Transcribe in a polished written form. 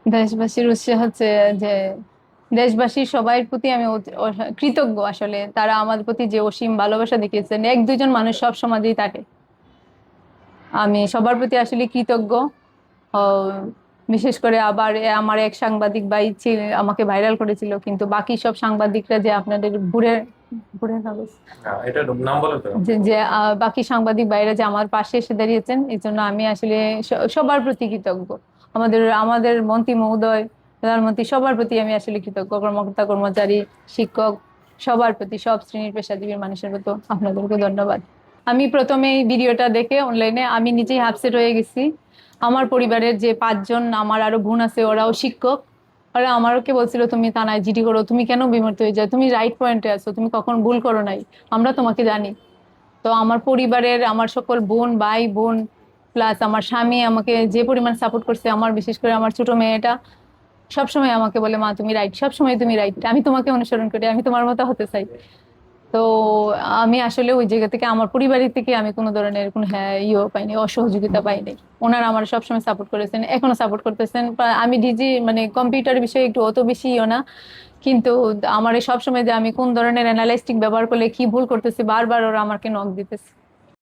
দেশবাসীর উৎসাহ হচ্ছে যে দেশবাসীর সবার প্রতি আমি কৃতজ্ঞ। আসলে তারা আমাদের প্রতি যে অসীম ভালোবাসা দেখিয়েছেন, এক দুইজন মানুষ সব সমাজেই থাকে। আমি সবার প্রতি আসলে কৃতজ্ঞ। আহ, বিশেষ করে আবার আমার এক সাংবাদিক ভাই আমাকে ভাইরাল করেছিল, কিন্তু বাকি সব সাংবাদিকরা যে আপনাদের বুড়ে বুড়ে কাগজ হ্যাঁ, এটা নাম বলেন তো যে আপনি। যে বাকি সাংবাদিক ভাইরা যে আমার পাশে এসে দাঁড়িয়েছেন, এই জন্য আমি আসলে সবার প্রতি কৃতজ্ঞ। আমাদের আমাদের মন্ত্রী মহোদয়, প্রধানমন্ত্রী, সবার প্রতি আমি আসলে কৃতজ্ঞ। কর্মকর্তা কর্মচারী, শিক্ষক, সবার প্রতি, সব শ্রেণীর পেশাজীবী মানুষের প্রতি আপনাদেরকে ধন্যবাদ। আমি প্রথমে এই ভিডিওটা দেখে অনলাইনে আমি নিজেই আপসেট হয়ে গেছি। আমার পরিবারের যে 5 জন আমার আরো বোন আছে, ওরাও শিক্ষক। ওরা আমাকে বলছিল, তুমি থানায় জিডি করো, তুমি কেন বিমূর্ত হয়ে যাও, তুমি রাইট পয়েন্টে আছো, তুমি কখন ভুল করো নাই, আমরা তোমাকে জানি। তো আমার পরিবারের আমার সকল বোন, ভাই বোন, প্লাস আমার স্বামী আমাকে যে পরিমাণ সাপোর্ট করছে, আমার বিশেষ করে আমার ছোট মেয়েটা সবসময় আমাকে বলে, মা তুমি রাইট, সবসময় তুমি রাইট, আমি তোমাকে অনুসরণ করি, আমি তোমার মতো হতে চাই। তো আমি আসলে ওই জায়গা থেকে, আমার পরিবারের থেকে আমি কোনো ধরনের কোনো হ্যাঁ পাইনি, অসহযোগিতা পাইনি। ওনারা আমার সবসময় সাপোর্ট করেছেন, এখনো সাপোর্ট করতেছেন। আমি মানে কম্পিউটার বিষয়ে একটু অত বেশি না, কিন্তু আমার এই সবসময় যে আমি কোন ধরনের অ্যানালাইস্টিক ব্যবহার করলে কি ভুল করতেছি, বারবার ওরা আমাকে নক দিতেছে।